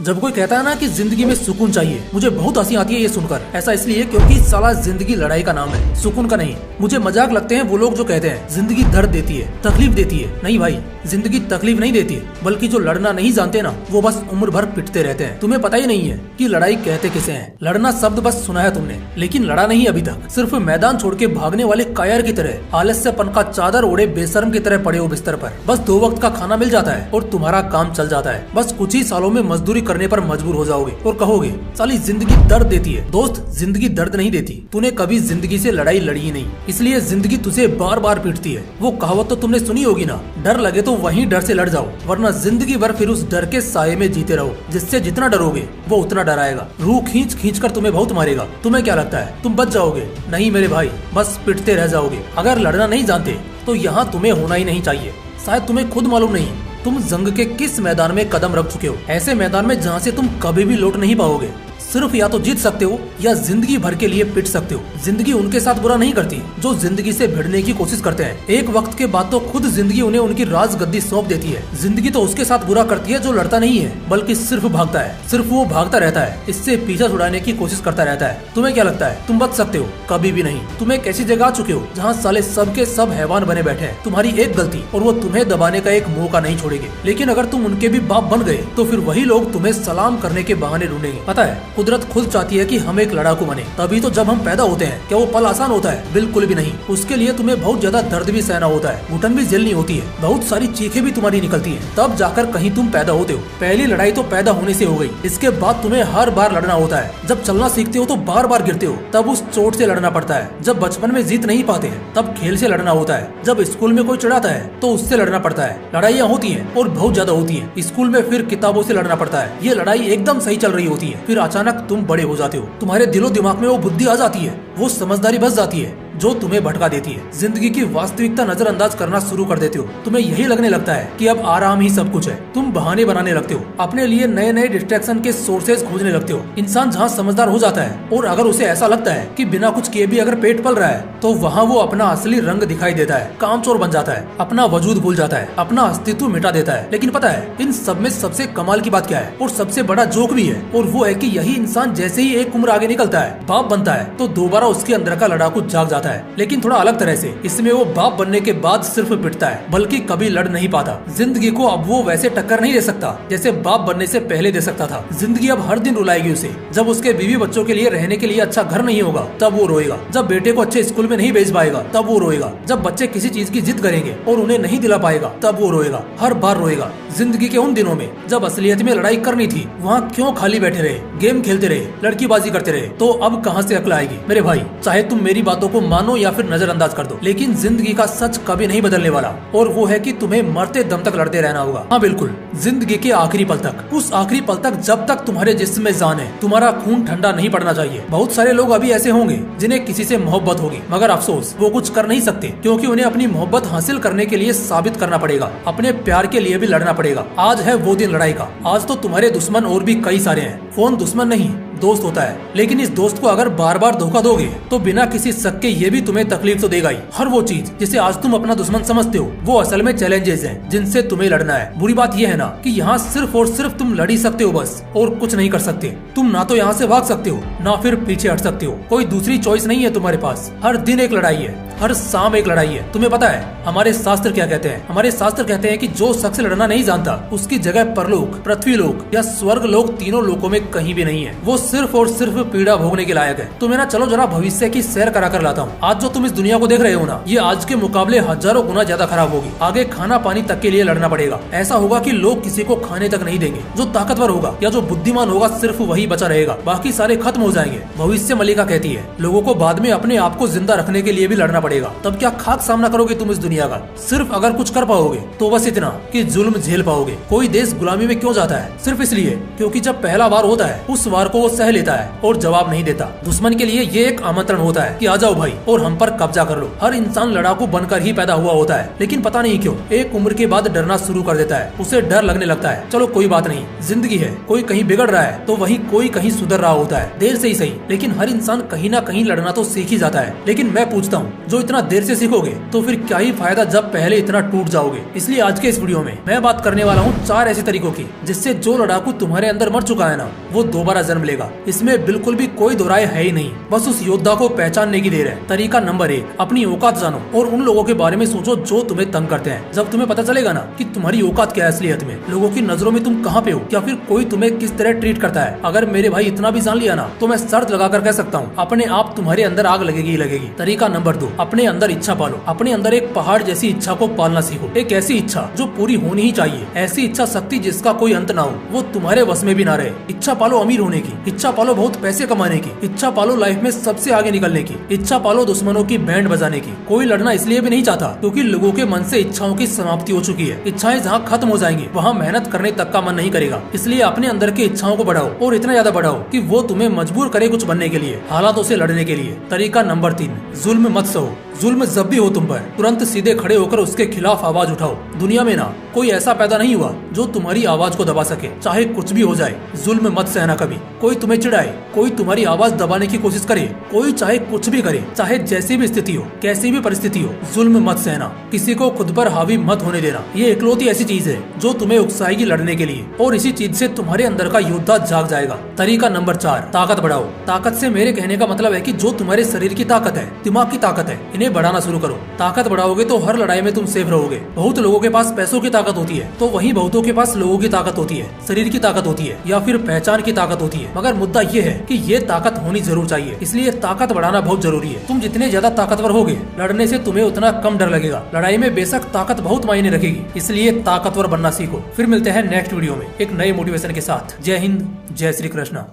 जब कोई कहता है ना कि जिंदगी में सुकून चाहिए, मुझे बहुत हंसी आती है ये सुनकर। ऐसा इसलिए क्योंकि साला जिंदगी लड़ाई का नाम है, सुकून का नहीं। मुझे मजाक लगते हैं वो लोग जो कहते हैं जिंदगी दर्द देती है, तकलीफ देती है। नहीं भाई, जिंदगी तकलीफ नहीं देती है, बल्कि जो लड़ना नहीं जानते ना वो बस उम्र भर पिटते रहते हैं। तुम्हें पता ही नहीं है कि लड़ाई कहते किसे हैं। लड़ना शब्द बस सुना है तुमने, लेकिन लड़ा नहीं अभी तक। सिर्फ मैदान छोड़ के भागने वाले कायर की तरह, आलस्यपन का चादर ओढ़े बेशर्म की तरह पड़े हो बिस्तर पर। बस 2 वक्त का खाना मिल जाता है और तुम्हारा काम चल जाता है। बस कुछ ही सालों में मजदूरी करने पर मजबूर हो जाओगे और कहोगे साली जिंदगी दर्द देती है। दोस्त, जिंदगी दर्द नहीं देती। तूने कभी जिंदगी से लड़ाई लड़ी ही नहीं, इसलिए जिंदगी तुझे बार बार पीटती है। वो कहावत तो तुमने सुनी होगी ना, डर लगे तो वहीं डर से लड़ जाओ, वरना जिंदगी भर फिर उस डर के साये में जीते रहो। जिससे जितना डरोगे वो उतना डराएगा, रूह खींच खींच कर तुम्हें बहुत मारेगा। तुम्हें क्या लगता है तुम बच जाओगे? नहीं मेरे भाई, बस पिटते रह जाओगे। अगर लड़ना नहीं जानते तो यहाँ तुम्हें होना ही नहीं चाहिए। शायद तुम्हें खुद मालूम नहीं तुम जंग के किस मैदान में कदम रख चुके हो। ऐसे मैदान में जहाँ से तुम कभी भी लौट नहीं पाओगे। सिर्फ या तो जीत सकते हो या जिंदगी भर के लिए पिट सकते हो। जिंदगी उनके साथ बुरा नहीं करती जो जिंदगी से भिड़ने की कोशिश करते हैं। एक वक्त के बाद तो खुद जिंदगी उन्हें उनकी राज गद्दी सौंप देती है। जिंदगी तो उसके साथ बुरा करती है जो लड़ता नहीं है, बल्कि सिर्फ भागता है। सिर्फ वो भागता रहता है, इससे पीछा छुड़ाने की कोशिश करता रहता है। तुम्हें क्या लगता है तुम बच सकते हो? कभी भी नहीं। तुम एक ऐसी जगह आ चुके हो जहाँ साले सबके सब हैवान बने बैठे हैं। तुम्हारी एक गलती और वो तुम्हें दबाने का एक मौका नहीं छोड़ेंगे। लेकिन अगर तुम उनके भी बाप बन गए तो फिर वही लोग तुम्हें सलाम करने के बहाने ढूंढेंगे। पता है, कुदरत खुद चाहती है कि हम एक लड़ाकू बने, तभी तो जब हम पैदा होते हैं क्या वो पल आसान होता है? बिल्कुल भी नहीं। उसके लिए तुम्हें बहुत ज्यादा दर्द भी सहना होता है, घुटन भी झेलनी होती है, बहुत सारी चीखें भी तुम्हारी निकलती हैं, तब जाकर कहीं तुम पैदा होते हो। पहली लड़ाई तो पैदा होने से हो गई, इसके बाद तुम्हें हर बार लड़ना होता है। जब चलना सीखते हो तो बार बार गिरते हो, तब उस चोट से लड़ना पड़ता है। जब बचपन में जीत नहीं पाते तब खेल से लड़ना होता है। जब स्कूल में कोई चिढ़ाता है तो उससे लड़ना पड़ता है। लड़ाइयाँ होती हैं और बहुत ज्यादा होती हैं। स्कूल में फिर किताबों से लड़ना पड़ता है। ये लड़ाई एकदम सही चल रही होती है, फिर अचानक तुम बड़े हो जाते हो। तुम्हारे दिलो दिमाग में वो बुद्धि आ जाती है, वो समझदारी बस जाती है जो तुम्हें भटका देती है। जिंदगी की वास्तविकता नजरअंदाज करना शुरू कर देते हो। तुम्हें यही लगने लगता है कि अब आराम ही सब कुछ है। तुम बहाने बनाने लगते हो, अपने लिए नए नए डिस्ट्रैक्शन के सोर्सेज खोजने लगते हो। इंसान जहाँ समझदार हो जाता है और अगर उसे ऐसा लगता है कि बिना कुछ किए भी अगर पेट पल रहा है तो वहाँ वो अपना असली रंग दिखाई देता है, कामचोर बन जाता है, अपना वजूद भूल जाता है, अपना अस्तित्व मिटा देता है। लेकिन पता है इन सब में सबसे कमाल की बात क्या है और सबसे बड़ा जोक भी है, और वो है कि यही इंसान जैसे ही एक उम्र आगे निकलता है, बाप बनता है, तो दोबारा उसके अंदर का लड़ाकू जाग जाता है। लेकिन थोड़ा अलग तरह से। इसमें वो बाप बनने के बाद सिर्फ पिटता है, बल्कि कभी लड़ नहीं पाता। जिंदगी को अब वो वैसे टक्कर नहीं दे सकता जैसे बाप बनने से पहले दे सकता था। जिंदगी अब हर दिन रुलाएगी उसे। जब उसके बीवी बच्चों के लिए रहने के लिए अच्छा घर नहीं होगा तब वो रोएगा। जब बेटे को अच्छे स्कूल में नहीं भेज पाएगा तब वो रोएगा। जब बच्चे किसी चीज की जिद करेंगे और उन्हें नहीं दिला पाएगा तब वो रोएगा। हर बार रोएगा। जिंदगी के उन दिनों में जब असलियत में लड़ाई करनी थी, वहाँ क्यों खाली बैठे रहे, गेम खेलते रहे, लड़कीबाजी करते रहे? तो अब कहाँ से अक्ल आएगी? मेरे भाई, चाहे तुम मेरी बातों को मानो या फिर नजरअंदाज कर दो, लेकिन जिंदगी का सच कभी नहीं बदलने वाला, और वो है कि तुम्हें मरते दम तक लड़ते रहना होगा। हाँ बिल्कुल, जिंदगी के आखिरी पल तक। उस आखिरी पल तक जब तक तुम्हारे जिस्म में जान है, तुम्हारा खून ठंडा नहीं पड़ना चाहिए। बहुत सारे लोग अभी ऐसे होंगे जिन्हें किसी से मोहब्बत होगी, मगर अफसोस वो कुछ कर नहीं सकते, क्योंकि उन्हें अपनी मोहब्बत हासिल करने के लिए साबित करना पड़ेगा, अपने प्यार के लिए भी लड़ना पड़ेगा। आज है वो दिन लड़ाई का। आज तो तुम्हारे दुश्मन और भी कई सारे हैं। फोन दुश्मन नहीं, दोस्त होता है, लेकिन इस दोस्त को अगर बार बार धोखा दोगे तो बिना किसी शक के ये भी तुम्हें तकलीफ तो देगा ही। हर वो चीज जिसे आज तुम अपना दुश्मन समझते हो वो असल में चैलेंजेस हैं जिनसे तुम्हें लड़ना है। बुरी बात यह है ना कि यहाँ सिर्फ और सिर्फ तुम लड़ ही सकते हो बस, और कुछ नहीं कर सकते। तुम ना तो यहाँ से भाग सकते हो ना फिर पीछे हट सकते हो। कोई दूसरी चॉइस नहीं है तुम्हारे पास। हर दिन एक लड़ाई है, हर शाम एक लड़ाई है। तुम्हें पता है हमारे शास्त्र क्या कहते हैं? हमारे शास्त्र कहते हैं कि जो शख्स लड़ना नहीं जानता उसकी जगह परलोक, पृथ्वीलोक या स्वर्ग लोक, तीनों लोकों में कहीं भी नहीं है। वो सिर्फ और सिर्फ पीड़ा भोगने के लायक है। तुम्हें ना चलो जरा भविष्य की सैर करा कर लाता हूँ। आज जो तुम इस दुनिया को देख रहे हो ना, ये आज के मुकाबले हजारों गुना ज्यादा खराब होगी। आगे खाना पानी तक के लिए लड़ना पड़ेगा। ऐसा होगा कि लोग किसी को खाने तक नहीं देंगे। जो ताकतवर होगा या जो बुद्धिमान होगा सिर्फ वही बचा रहेगा, बाकी सारे खत्म हो जाएंगे। भविष्य मलिका कहती है लोगों को बाद में अपने आप को जिंदा रखने के लिए भी लड़ना पड़ेगा। तब क्या खाक सामना करोगे तुम इस दुनिया का? सिर्फ अगर कुछ कर पाओगे तो बस इतना कि जुल्म झेल पाओगे। कोई देश गुलामी में क्यों जाता है? सिर्फ इसलिए क्योंकि जब पहला वार होता है उस वार को वो सह लेता है और जवाब नहीं देता। दुश्मन के लिए ये एक आमंत्रण होता है कि आ जाओ भाई और हम पर कब्जा कर लो। हर इंसान लड़ाकू बनकर ही पैदा हुआ होता है, लेकिन पता नहीं क्यों एक उम्र के बाद डरना शुरू कर देता है। उसे डर लगने लगता है, चलो कोई बात नहीं, जिंदगी है, कोई कहीं बिगड़ रहा है तो वहीं कोई कहीं सुधर रहा होता है, देर से ही सही, लेकिन हर इंसान कहीं ना कहीं लड़ना तो सीख ही जाता है। लेकिन मैं पूछता हूँ, जो इतना देर से सीखोगे तो फिर क्या ही फायदा जब पहले इतना टूट जाओगे। इसलिए आज के इस वीडियो में मैं बात करने वाला हूँ 4 ऐसे तरीकों की जिससे जो लड़ाकू तुम्हारे अंदर मर चुका है ना, वो दोबारा जन्म लेगा। इसमें बिल्कुल भी कोई दो राय है ही नहीं, बस उस योद्धा को पहचानने की देर है। तरीका नंबर 1, अपनी औकात जानो और उन लोगों के बारे में सोचो जो तुम्हें तंग करते हैं। जब तुम्हें पता चलेगा ना कि तुम्हारी औकात क्या है असलियत में, लोगों की नजरों में तुम कहाँ पे हो, या फिर कोई तुम्हें किस तरह ट्रीट करता है, अगर मेरे भाई इतना भी जान लिया ना तो मैं शर्त लगाकर कह सकता हूँ अपने आप तुम्हारे अंदर आग लगेगी ही लगेगी। तरीका नंबर 2, अपने अंदर इच्छा पालो। अपने अंदर एक पहाड़ जैसी इच्छा को पालना सीखो। एक ऐसी इच्छा जो पूरी होनी ही चाहिए, ऐसी इच्छा शक्ति जिसका कोई अंत ना हो, वो तुम्हारे वश में भी ना रहे। इच्छा पालो अमीर होने की, इच्छा पालो बहुत पैसे कमाने की, इच्छा पालो लाइफ में सबसे आगे निकलने की, इच्छा पालो दुश्मनों की बैंड बजाने की। कोई लड़ना इसलिए भी नहीं चाहता क्योंकि लोगों के मन से इच्छाओं की समाप्ति हो चुकी है। इच्छाएं जहाँ खत्म हो जाएंगी वहाँ मेहनत करने तक का मन नहीं करेगा। इसलिए अपने अंदर की इच्छाओं को बढ़ाओ और इतना ज्यादा बढ़ाओ कि वो तुम्हें मजबूर करे कुछ बनने के लिए, हालातों से लड़ने के लिए। तरीका नंबर 3, जुल्म मत सहो। जुल्म जब भी हो तुम पर, तुरंत सीधे खड़े होकर उसके खिलाफ आवाज उठाओ। दुनिया में ना कोई ऐसा पैदा नहीं हुआ जो तुम्हारी आवाज को दबा सके, चाहे कुछ भी हो जाए। जुल्म मत सहना कभी। कोई तुम्हें चिढ़ाए, कोई तुम्हारी आवाज दबाने की कोशिश करे, कोई चाहे कुछ भी करे, चाहे जैसी भी स्थिति हो, कैसी भी परिस्थिति हो, जुल्म मत सहना। किसी को खुद पर हावी मत होने देना। ये इकलौती ऐसी चीज है जो तुम्हें उकसाएगी लड़ने के लिए, और इसी चीज से तुम्हारे अंदर का योद्धा जाग जाएगा। तरीका नंबर 4, ताकत बढ़ाओ। ताकत से मेरे कहने का मतलब है कि जो तुम्हारे शरीर की ताकत है, दिमाग की ताकत है, इन्हें बढ़ाना शुरू करो। ताकत बढ़ाओगे तो हर लड़ाई में तुम सेफ रहोगे। बहुत लोगों के पास पैसों की ताकत होती है, तो वहीं बहुतों के पास लोगों की ताकत होती है, शरीर की ताकत होती है, या फिर पहचान की ताकत होती है। मगर मुद्दा ये है कि ये ताकत होनी जरूर चाहिए, इसलिए ताकत बढ़ाना बहुत जरूरी है। तुम जितने ज्यादा ताकतवर होगे, लड़ने से तुम्हें उतना कम डर लगेगा। लड़ाई में बेशक ताकत बहुत मायने रखेगी, इसलिए ताकतवर बनना सीखो। फिर मिलते हैं नेक्स्ट वीडियो में एक नए मोटिवेशन के साथ। जय हिंद, जय श्री कृष्णा।